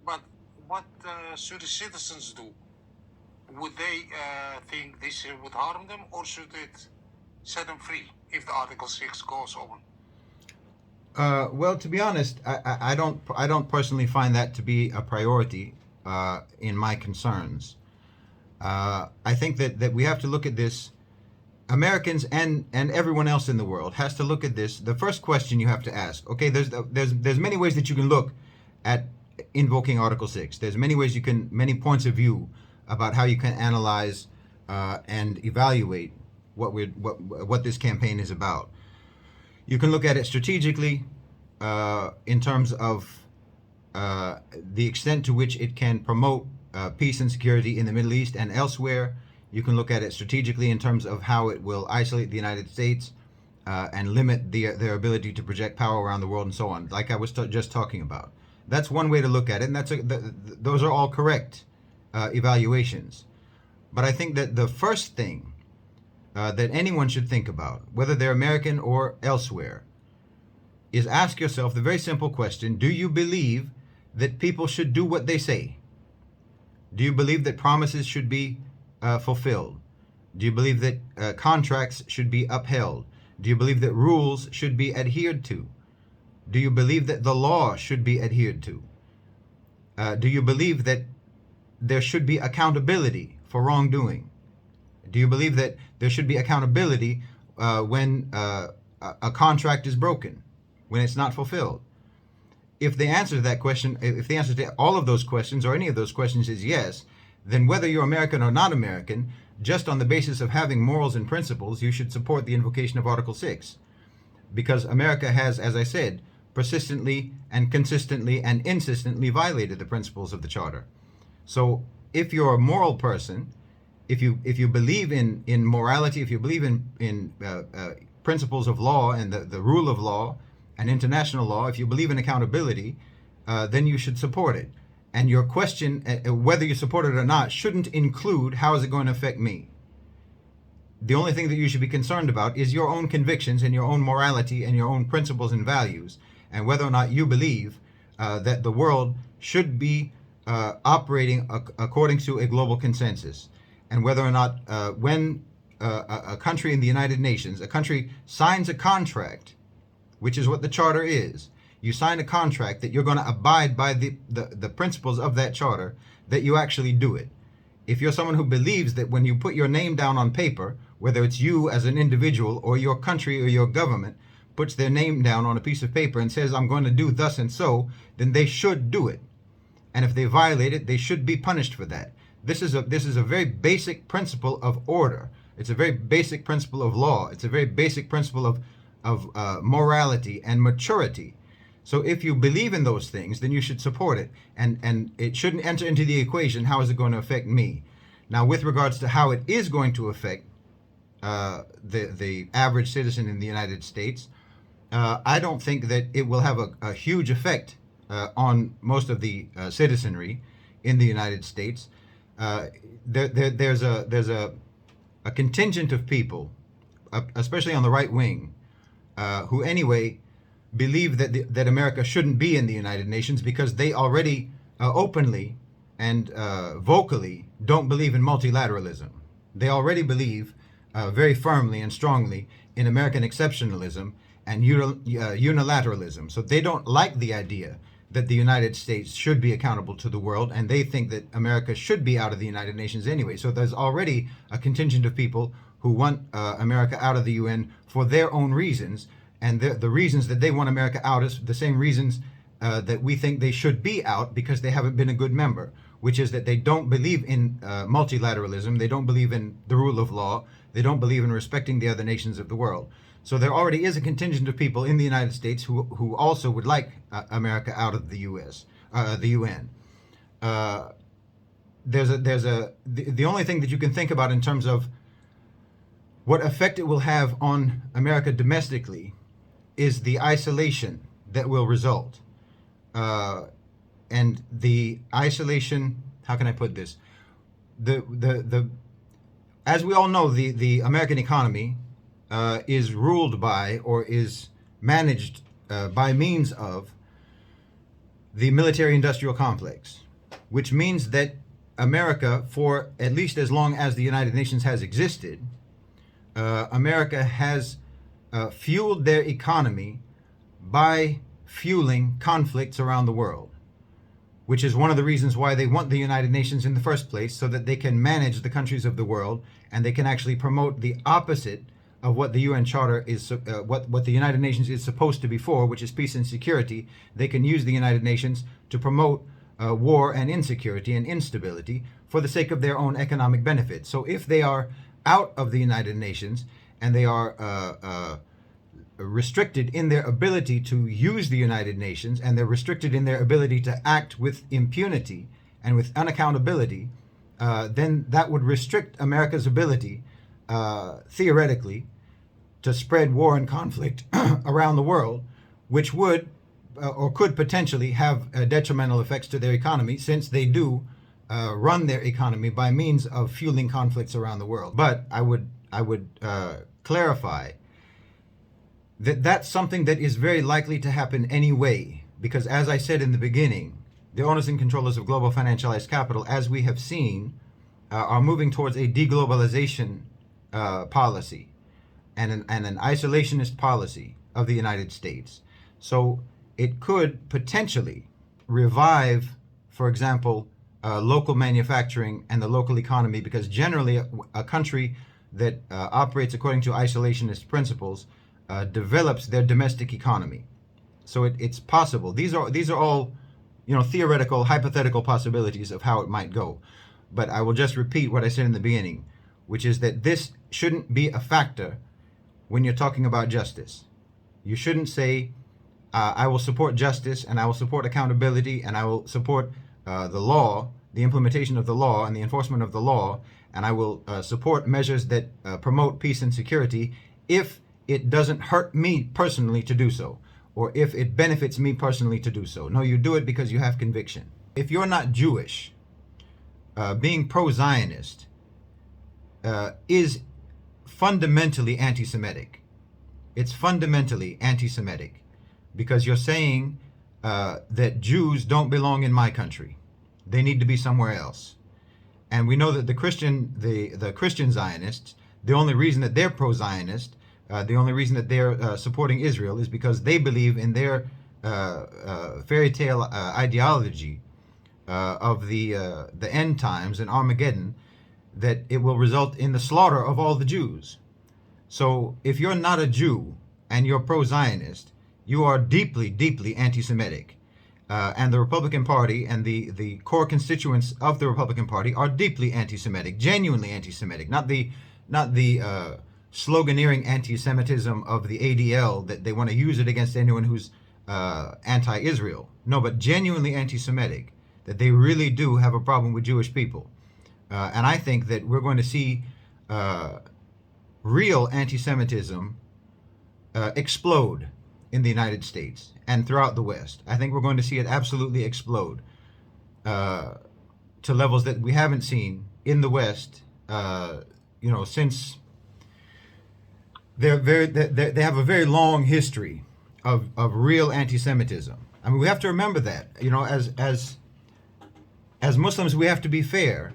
But what should the citizens do? Would they think this would harm them, or should it set them free if the Article 6 goes on? Well, to be honest, I don't personally find that to be a priority in my concerns. I think that we have to look at this. Americans and everyone else in the world has to look at this. The first question you have to ask. Okay, there's many ways that you can look at invoking Article 6. There's many ways many points of view about how you can analyze and evaluate what this campaign is about. You can look at it strategically in terms of the extent to which it can promote peace and security in the Middle East and elsewhere. You can look at it strategically in terms of how it will isolate the United States and limit their ability to project power around the world and so on, like I was just talking about. That's one way to look at it, and those are all correct evaluations. But I think that the first thing that anyone should think about, whether they're American or elsewhere, is ask yourself the very simple question: do you believe that people should do what they say? Do you believe that promises should be fulfilled? Do you believe that contracts should be upheld? Do you believe that rules should be adhered to? Do you believe that the law should be adhered to? Do you believe that there should be accountability for wrongdoing? Do you believe that there should be accountability when a contract is broken, when it's not fulfilled? If the answer to that question, if the answer to all of those questions or any of those questions is yes, then whether you're American or not American, just on the basis of having morals and principles, you should support the invocation of Article 6. Because America has, as I said, persistently and consistently and insistently violated the principles of the Charter. So if you're a moral person, if you believe in morality, if you believe in principles of law and the rule of law and international law, if you believe in accountability, then you should support it. And your question, whether you support it or not, shouldn't include how is it going to affect me. The only thing that you should be concerned about is your own convictions and your own morality and your own principles and values, and whether or not you believe that the world should be operating according to a global consensus, and whether or not when a country in the United Nations, a country signs a contract, which is what the Charter is. You sign a contract that you're going to abide by the principles of that charter, that you actually do it. If you're someone who believes that when you put your name down on paper, whether it's you as an individual or your country or your government puts their name down on a piece of paper and says, I'm going to do thus and so, then they should do it. And if they violate it, they should be punished for that. This is a very basic principle of order. It's a very basic principle of law. It's a very basic principle of morality and maturity. So if you believe in those things, then you should support it. And it shouldn't enter into the equation, how is it going to affect me? Now, with regards to how it is going to affect the average citizen in the United States, I don't think that it will have a huge effect on most of the citizenry in the United States. There's a contingent of people, especially on the right wing, who anyway believe that America shouldn't be in the United Nations because they already openly and vocally don't believe in multilateralism. They already believe very firmly and strongly in American exceptionalism and unilateralism. So they don't like the idea that the United States should be accountable to the world, and they think that America should be out of the United Nations anyway. So there's already a contingent of people who want America out of the UN for their own reasons, and the reasons that they want America out is the same reasons that we think they should be out, because they haven't been a good member, which is that they don't believe in multilateralism, they don't believe in the rule of law, they don't believe in respecting the other nations of the world. So there already is a contingent of people in the United States who also would like America out of the UN. The only thing that you can think about in terms of what effect it will have on America domestically is the isolation that will result. And the isolation, how can I put this? As we all know, the American economy is ruled by, or is managed by means of, the military-industrial complex, which means that America, for at least as long as the United Nations has existed, America has fueled their economy by fueling conflicts around the world, which is one of the reasons why they want the United Nations in the first place, so that they can manage the countries of the world and they can actually promote the opposite of what the UN Charter is, what the United Nations is supposed to be for, which is peace and security. They can use the United Nations to promote war and insecurity and instability for the sake of their own economic benefit. So if they are out of the United Nations and they are restricted in their ability to use the United Nations, and they're restricted in their ability to act with impunity and with unaccountability, then that would restrict America's ability, theoretically, to spread war and conflict around the world, which would or could potentially have detrimental effects to their economy, since they do run their economy by means of fueling conflicts around the world. But I would clarify that that's something that is very likely to happen anyway, because as I said in the beginning, the owners and controllers of global financialized capital, as we have seen, are moving towards a deglobalization policy and an isolationist policy of the United States. So it could potentially revive, for example, local manufacturing and the local economy, because generally a country that operates according to isolationist principles develops their domestic economy. So it's possible. These are all, theoretical, hypothetical possibilities of how it might go. But I will just repeat what I said in the beginning, which is that this shouldn't be a factor when you're talking about justice. You shouldn't say, I will support justice and I will support accountability and I will support the law, the implementation of the law and the enforcement of the law, and I will support measures that promote peace and security if it doesn't hurt me personally to do so, or if it benefits me personally to do so. No, you do it because you have conviction. If you're not Jewish, being pro-Zionist is fundamentally anti-Semitic. It's fundamentally anti-Semitic, because you're saying that Jews don't belong in my country. They need to be somewhere else. And we know that the Christian Zionists, the only reason that they're pro-Zionist, the only reason that they're supporting Israel, is because they believe in their fairy tale ideology of the end times and Armageddon, that it will result in the slaughter of all the Jews. So if you're not a Jew and you're pro-Zionist, you are deeply, deeply anti-Semitic. And the Republican Party and the core constituents of the Republican Party are deeply anti-Semitic, genuinely anti-Semitic, not the sloganeering anti-Semitism of the ADL, that they want to use it against anyone who's anti-Israel. No, but genuinely anti-Semitic, that they really do have a problem with Jewish people. And I think that we're going to see real anti-Semitism explode in the United States and throughout the West. I think we're going to see it absolutely explode to levels that we haven't seen in the West, since they have a very long history of real anti-Semitism. I mean, we have to remember that, as Muslims, we have to be fair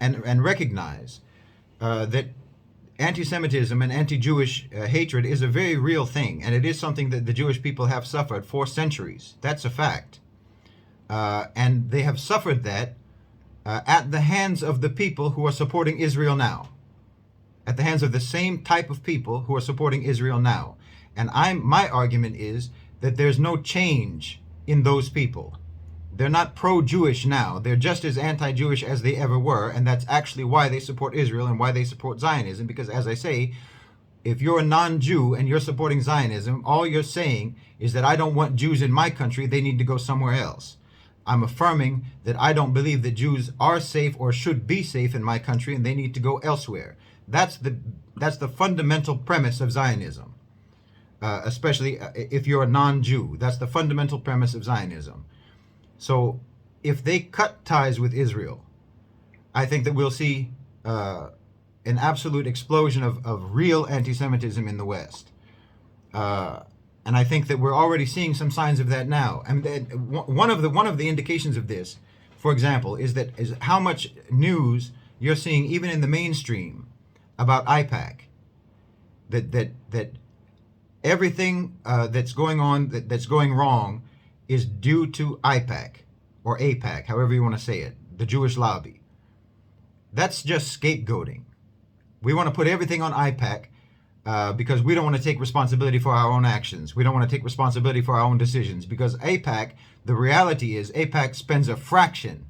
and recognize that anti-Semitism and anti-Jewish hatred is a very real thing, and it is something that the Jewish people have suffered for centuries. That's a fact. And they have suffered that at the hands of the people who are supporting Israel now. At the hands of the same type of people who are supporting Israel now. And my argument is that there's no change in those people. They're not pro-Jewish now. They're just as anti-Jewish as they ever were, and that's actually why they support Israel and why they support Zionism, because, as I say, if you're a non-Jew and you're supporting Zionism, all you're saying is that I don't want Jews in my country, they need to go somewhere else. I'm affirming that I don't believe that Jews are safe or should be safe in my country and they need to go elsewhere. That's the fundamental premise of Zionism, especially if you're a non-Jew. That's the fundamental premise of Zionism. So if they cut ties with Israel, I think that we'll see an absolute explosion of real anti-Semitism in the West. And I think that we're already seeing some signs of that now. And one of the indications of this, for example, is how much news you're seeing even in the mainstream about AIPAC. That everything that's going on that's going wrong is due to AIPAC or AIPAC, however you want to say it, the Jewish lobby. That's just scapegoating. We want to put everything on AIPAC because we don't want to take responsibility for our own actions. We don't want to take responsibility for our own decisions because AIPAC, the reality is AIPAC spends a fraction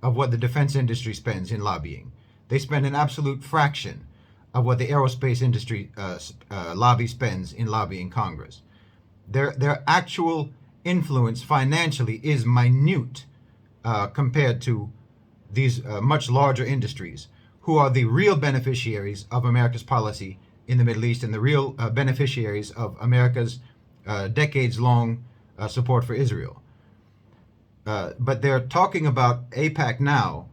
of what the defense industry spends in lobbying. They spend an absolute fraction of what the aerospace industry lobby spends in lobbying Congress. Their actual influence financially is minute compared to these much larger industries, who are the real beneficiaries of America's policy in the Middle East and the real beneficiaries of America's decades-long support for Israel. But they're talking about AIPAC now,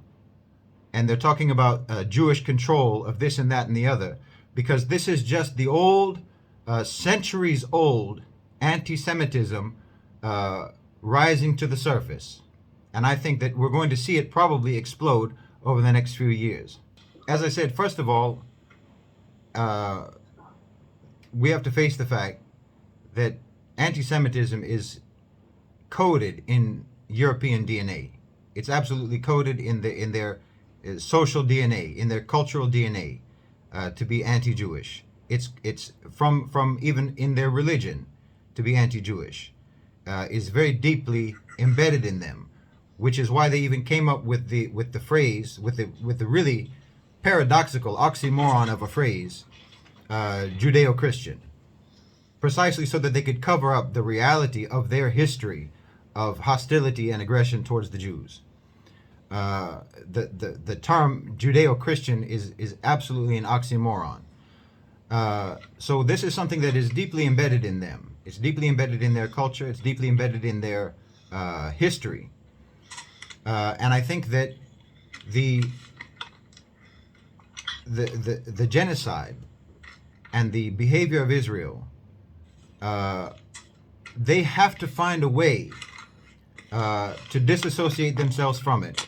and they're talking about Jewish control of this and that and the other, because this is just the old, centuries-old anti-Semitism rising to the surface. And I think that we're going to see it probably explode over the next few years. As I said, first of all, we have to face the fact that anti-Semitism is coded in European DNA. It's absolutely coded in their social DNA, in their cultural DNA, to be anti-Jewish. It's from even in their religion to be anti-Jewish. Is very deeply embedded in them, which is why they even came up with the phrase, with the really paradoxical oxymoron of a phrase, Judeo-Christian, precisely so that they could cover up the reality of their history of hostility and aggression towards the Jews. The term Judeo-Christian is absolutely an oxymoron. So this is something that is deeply embedded in them. It's deeply embedded in their culture. It's deeply embedded in their history. And I think that the genocide and the behavior of Israel, they have to find a way to disassociate themselves from it.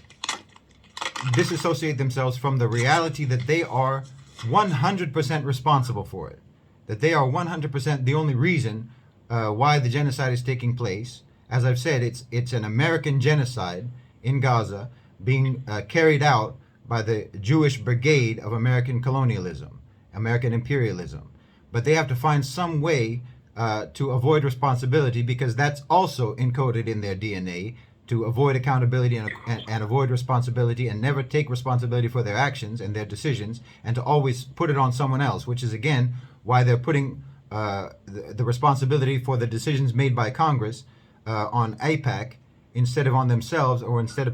Disassociate themselves from the reality that they are 100% responsible for it. That they are 100% the only reason why the genocide is taking place. As I've said, it's an American genocide in Gaza being carried out by the Jewish brigade of American colonialism, American imperialism. But they have to find some way to avoid responsibility, because that's also encoded in their DNA, to avoid accountability and avoid responsibility and never take responsibility for their actions and their decisions, and to always put it on someone else, which is again why they're putting the responsibility for the decisions made by Congress on AIPAC instead of on themselves, or instead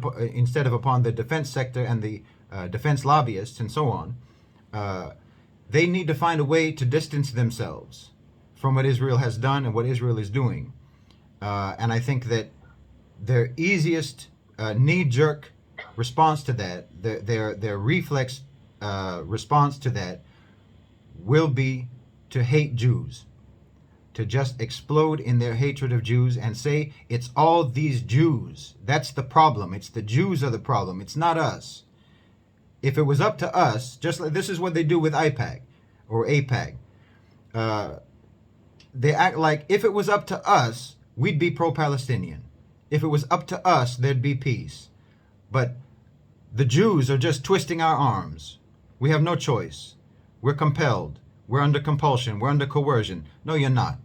of upon the defense sector and the defense lobbyists and so on. They need to find a way to distance themselves from what Israel has done and what Israel is doing. And I think that their easiest knee-jerk response to that, their reflex response to that, will be to hate Jews, to just explode in their hatred of Jews and say, it's all these Jews. That's the problem. It's the Jews are the problem. It's not us. If it was up to us, just like this is what they do with AIPAC or AIPAC. They act like if it was up to us, we'd be pro-Palestinian. If it was up to us, there'd be peace. But the Jews are just twisting our arms. We have no choice. We're compelled. We're under compulsion. We're under coercion. No, you're not.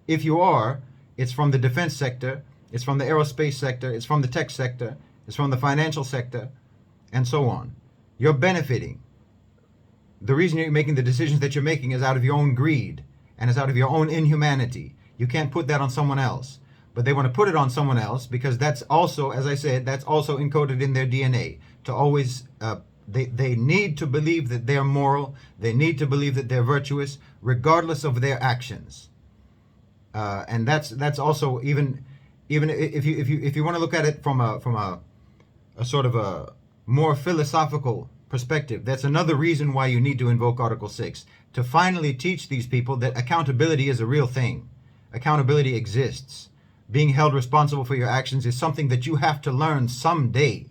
If you are, it's from the defense sector. It's from the aerospace sector. It's from the tech sector. It's from the financial sector, and so on. You're benefiting. The reason you're making the decisions that you're making is out of your own greed, and it's out of your own inhumanity. You can't put that on someone else. But they want to put it on someone else because that's also, as I said, that's also encoded in their DNA. To always, they need to believe that they're moral. They need to believe that they're virtuous, regardless of their actions. And that's also even if you want to look at it from a sort of a more philosophical perspective, that's another reason why you need to invoke Article 6, to finally teach these people that accountability is a real thing. accountability exists. Being held responsible for your actions is something that you have to learn someday.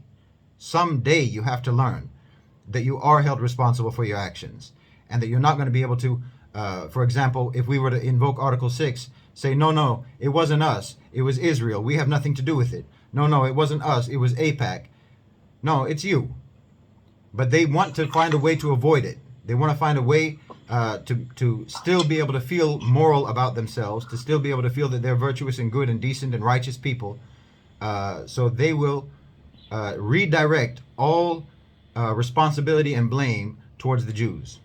Someday you have to learn that you are held responsible for your actions, and that you're not going to be able to, for example, if we were to invoke Article 6, say, no, it wasn't us, it was Israel, we have nothing to do with it. No, it wasn't us, it was AIPAC. No, it's you. But they want to find a way to avoid it. They want to find a way to still be able to feel moral about themselves, to still be able to feel that they're virtuous and good and decent and righteous people. So they will redirect all responsibility and blame towards the Jews.